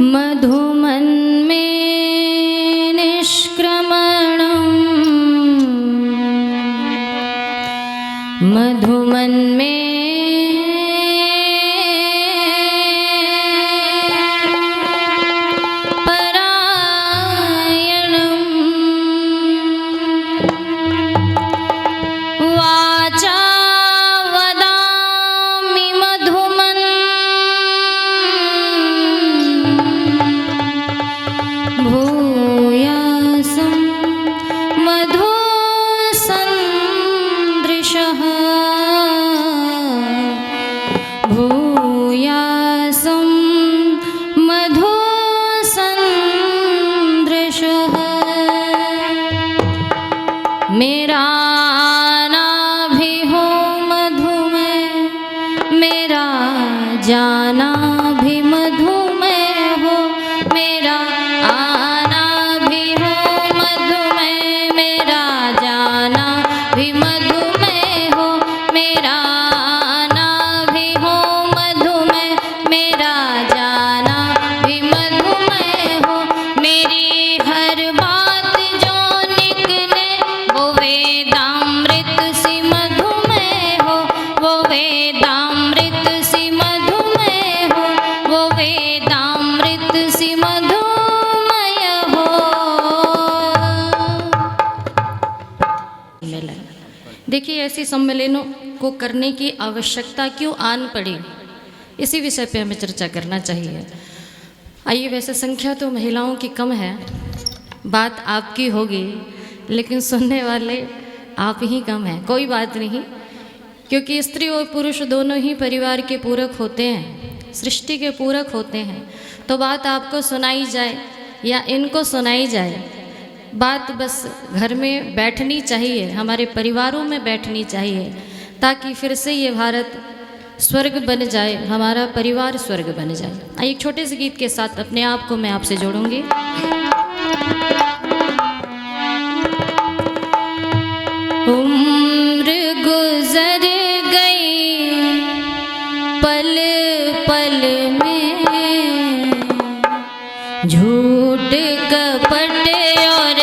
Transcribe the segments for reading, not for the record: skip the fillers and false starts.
मधुमन में निष्क्रमणं मधुमन में परायणं वाचा वदामि मधुमन् भूयासं मधुसन्दृशः भूयासं मधुसन्दृशः मेरा आना भी हो मधु में मेरा जाना भी मधु में हो मेरा आना भी हो मधु में मेरा जाना भी मधु में हो मेरा आना भी हो मधु में मेरा जाना भी मधु में हो मेरी हर बात जो निकले वो वेदामृत सी मधु में हो वो वेदामृत सी मधु में हो वो वेदामृत सी मधुमय हो। देखिए ऐसी सम्मेलनों को करने की आवश्यकता क्यों आन पड़ी, इसी विषय पे हमें चर्चा करना चाहिए। आइए, वैसे संख्या तो महिलाओं की कम है, बात आपकी होगी, लेकिन सुनने वाले आप ही कम हैं। कोई बात नहीं, क्योंकि स्त्री और पुरुष दोनों ही परिवार के पूरक होते हैं, सृष्टि के पूरक होते हैं। तो बात आपको सुनाई जाए या इनको सुनाई जाए, बात बस घर में बैठनी चाहिए, हमारे परिवारों में बैठनी चाहिए, ताकि फिर से ये भारत स्वर्ग बन जाए, हमारा परिवार स्वर्ग बन जाए। आइए एक छोटे से गीत के साथ अपने आप को मैं आपसे जोड़ूंगी। उम्र गुजर गई पल पल में झूठ कपट और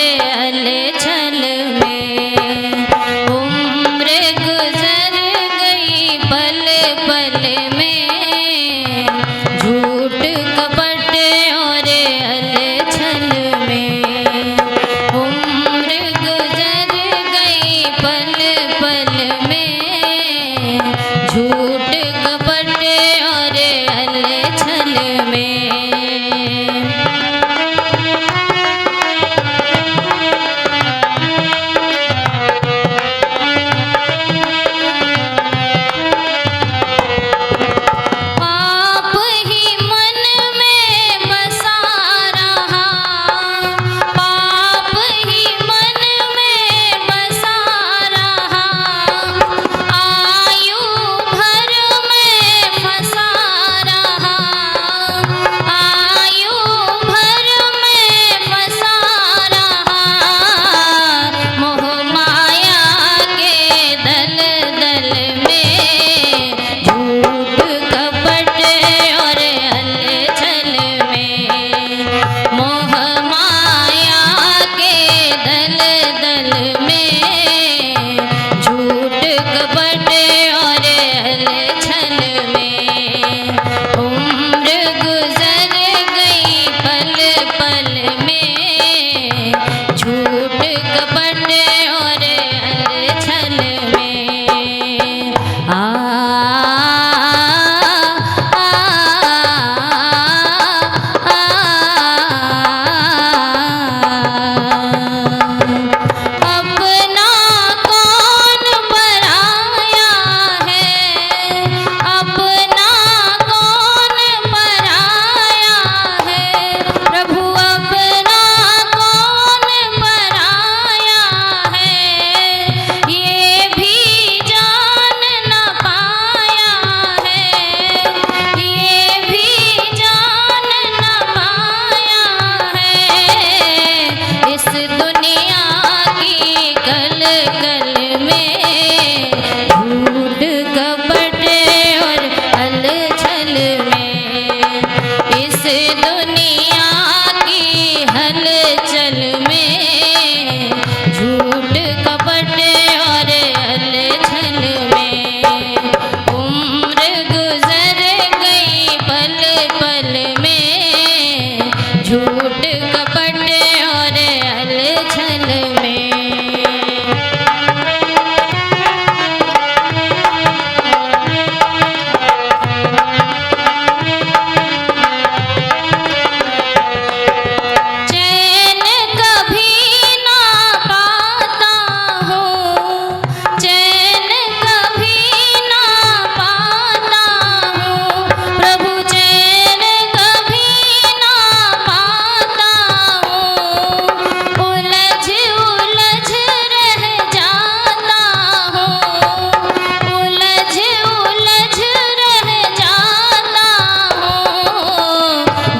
छल में उम्र गुजर गई पल पल में झूठ कपट और छल में उम्र गुजर गई पल पल में झूठ कपट और छल में। दुनिया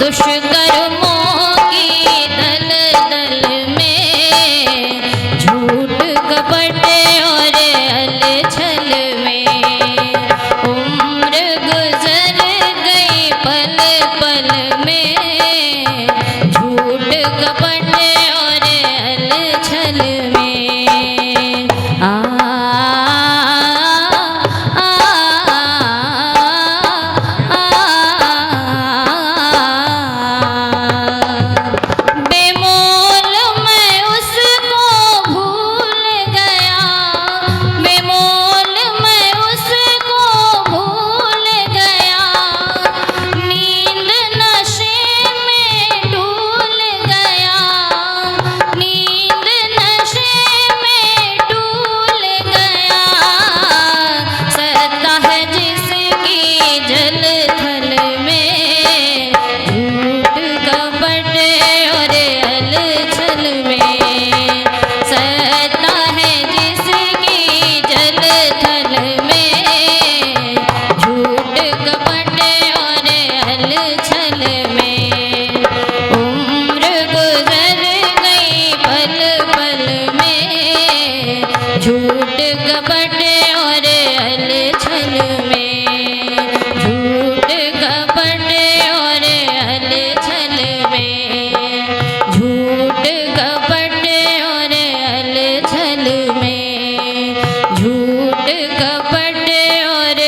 दुष्कर्मों की दलदल में, झूठ कपट और छल में, उम्र गुजर गई पल पल में, झूठ कपट और छल में। बेमोल मैं उसको भूल गया, बेमोल मैं उसको भूल गया, नींद नशे में डूल गया, नींद नशे में डूल गया, सत्ता है जिसकी जल थल में, झूठ कपट और छल में, सत्ता है जिसकी जल थल में, झूठ कपट और छल में, उम्र गुजर गई पल पल में, झूठ कपट और छल में, झूठ कपट और छल में, झूठ कपट और छल में, झूठ कपट और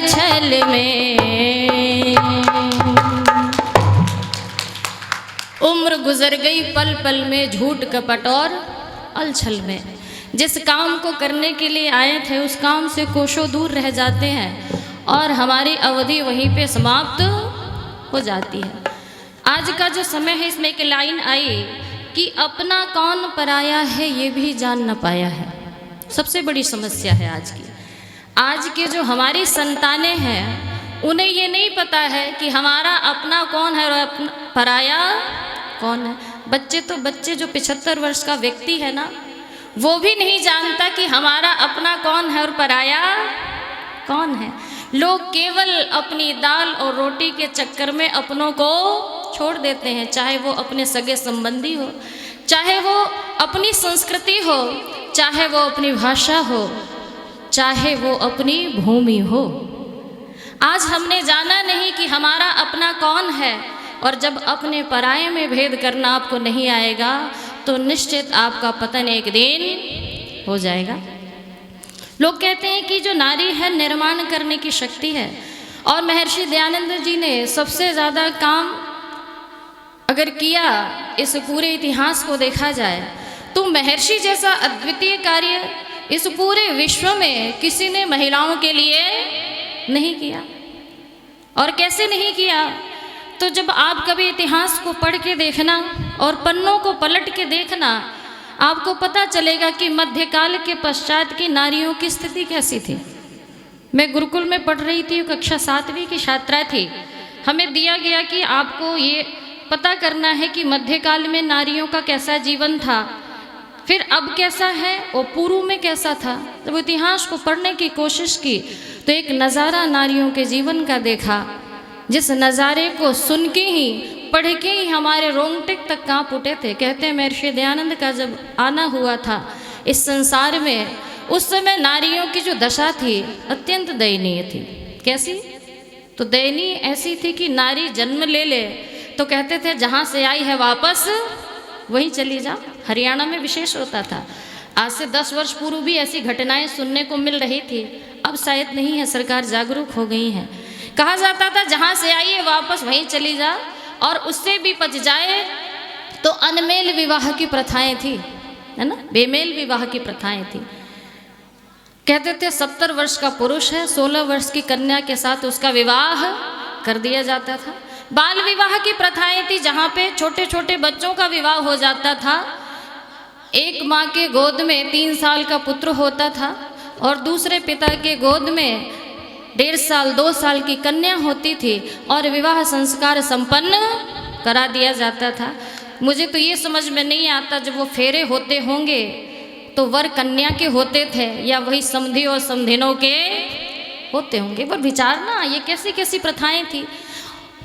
छल में। उम्र गुजर गई पल पल में, झूठ कपट और अलछल में। जिस काम को करने के लिए आए थे उस काम से कोसों दूर रह जाते हैं और हमारी अवधि वहीं पे समाप्त हो जाती है। आज का जो समय है इसमें एक लाइन आई कि अपना कौन पराया है ये भी जान न पाया है। सबसे बड़ी समस्या है आज की। आज के जो हमारी संतानें हैं उन्हें ये नहीं पता है कि हमारा अपना कौन है और अपना पराया कौन है। बच्चे जो 75 वर्ष का व्यक्ति है ना, वो भी नहीं जानता कि हमारा अपना कौन है और पराया कौन है। लोग केवल अपनी दाल और रोटी के चक्कर में अपनों को छोड़ देते हैं, चाहे वो अपने सगे संबंधी हो, चाहे वो अपनी संस्कृति हो, चाहे वो अपनी भाषा हो, चाहे वो अपनी भूमि हो। आज हमने जाना नहीं कि हमारा अपना कौन है, और जब अपने पराये में भेद करना आपको नहीं आएगा तो निश्चित आपका पतन एक दिन हो जाएगा। लोग कहते हैं कि जो नारी है निर्माण करने की शक्ति है, और महर्षि दयानंद जी ने सबसे ज़्यादा काम अगर किया इस पूरे इतिहास को देखा जाए तो महर्षि जैसा अद्वितीय कार्य इस पूरे विश्व में किसी ने महिलाओं के लिए नहीं किया। और कैसे नहीं किया, तो जब आप कभी इतिहास को पढ़ के देखना और पन्नों को पलट के देखना, आपको पता चलेगा कि मध्यकाल के पश्चात की नारियों की स्थिति कैसी थी। मैं गुरुकुल में पढ़ रही थी, कक्षा 7वीं की छात्रा थी। हमें दिया गया कि आपको ये पता करना है कि मध्यकाल में नारियों का कैसा जीवन था, फिर अब कैसा है और पूर्व में कैसा था। जब इतिहास को पढ़ने की कोशिश की तो एक नज़ारा नारियों के जीवन का देखा, जिस नज़ारे को सुन के ही पढ़ के ही हमारे रोंगटे तक कांप उठे थे। कहते हैं महर्षि दयानंद का जब आना हुआ था इस संसार में, उस समय नारियों की जो दशा थी अत्यंत दयनीय थी। कैसी? तो दयनीय ऐसी थी कि नारी जन्म ले ले तो कहते थे जहाँ से आई है वापस वहीं चली जा। हरियाणा में विशेष होता था। आज से 10 वर्ष पूर्व भी ऐसी घटनाएं सुनने को मिल रही थी। अब शायद नहीं है, सरकार जागरूक हो गई है। कहा जाता था जहाँ से आई है वापस वहीं चली जा, और उससे भी बच जाए तो अनमेल विवाह की प्रथाएं थी, है ना, बेमेल विवाह की प्रथाएं थी। कहते थे 70 वर्ष का पुरुष है, 16 वर्ष की कन्या के साथ उसका विवाह कर दिया जाता था। बाल विवाह की प्रथाएं थी, जहाँ पे छोटे छोटे बच्चों का विवाह हो जाता था। एक माँ के गोद में 3 साल का पुत्र होता था और दूसरे पिता के गोद में 1.5 साल 2 साल की कन्या होती थी, और विवाह संस्कार संपन्न करा दिया जाता था। मुझे तो ये समझ में नहीं आता, जब वो फेरे होते होंगे तो वर कन्या के होते थे या वही समधी और समधिनों के होते होंगे। पर विचारना ये कैसी कैसी प्रथाएं थी।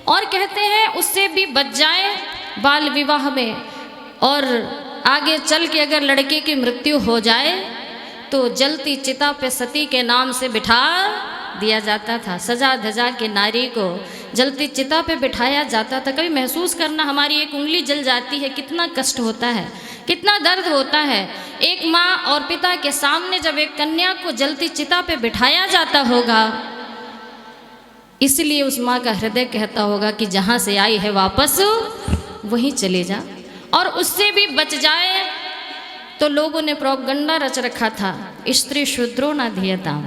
और कहते हैं उससे भी बच जाए बाल विवाह में, और आगे चल के अगर लड़के की मृत्यु हो जाए तो जलती चिता पे सती के नाम से बिठा दिया जाता था। सजा धजा के नारी को जलती चिता पे बिठाया जाता था। कभी महसूस करना, हमारी एक उंगली जल जाती है, कितना कष्ट होता है, कितना दर्द होता है। एक माँ और पिता के सामने जब एक कन्या को जलती चिता पे बिठाया जाता होगा, इसलिए उस माँ का हृदय कहता होगा कि जहाँ से आई है वापस वहीं चले जा। और उससे भी बच जाए तो लोगों ने प्रोपगंडा रच रखा था, स्त्री शूद्रो न धियताम।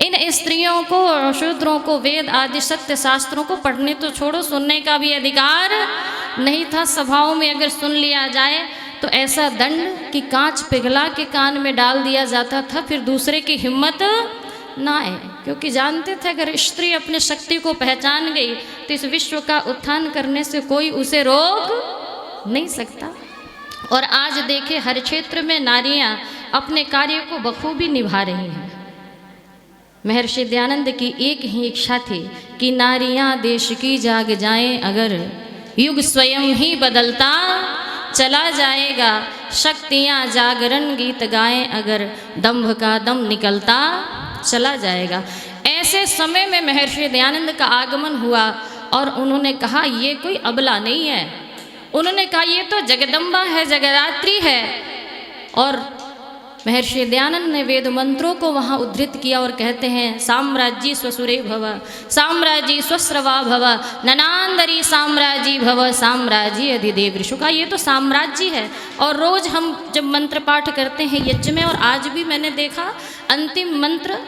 इन स्त्रियों को, शूद्रों को वेद आदि सत्य शास्त्रों को पढ़ने तो छोड़ो, सुनने का भी अधिकार नहीं था। सभाओं में अगर सुन लिया जाए तो ऐसा दंड कि कांच पिघला के कान में डाल दिया जाता था, फिर दूसरे की हिम्मत ना आए, क्योंकि जानते थे अगर स्त्री अपनी शक्ति को पहचान गई तो इस विश्व का उत्थान करने से कोई उसे रोक नहीं सकता। और आज देखे हर क्षेत्र में नारियां अपने कार्य को बखूबी निभा रही हैं। महर्षि दयानंद की एक ही इच्छा थी कि नारियां देश की जाग जाएं, अगर युग स्वयं ही बदलता चला जाएगा। शक्तियां जागरण गीत गाएं, अगर दंभ का दम निकलता चला जाएगा। ऐसे समय में महर्षि दयानंद का आगमन हुआ और उन्होंने कहा ये कोई अबला नहीं है, उन्होंने कहा ये तो जगदम्बा है, जगदात्री है। और महर्षि दयानंद ने वेद मंत्रों को वहाँ उद्धृत किया और कहते हैं साम्राज्य स्वसुरे भव, साम्राज्य स्वस्रवा भव, ननांदरी साम्राज्य भव, साम्राज्य अधिदेव ऋषु। का ये तो साम्राज्य है। और रोज हम जब मंत्र पाठ करते हैं यज्ञ में, और आज भी मैंने देखा अंतिम मंत्र,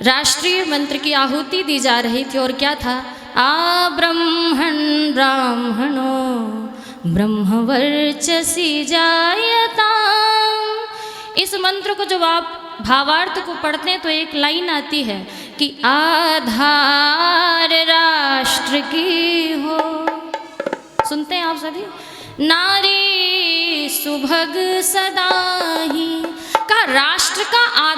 राष्ट्रीय मंत्र की आहुति दी जा रही थी, और क्या था, आ ब्रह्मण ब्राह्मणो ब्रह्मवर्चसी जायता। इस मंत्र को जब आप भावार्थ को पढ़ते हैं तो एक लाइन आती है कि आधार राष्ट्र की हो। सुनते हैं आप सभी, नारी सुभग सदा ही का राष्ट्र का आधार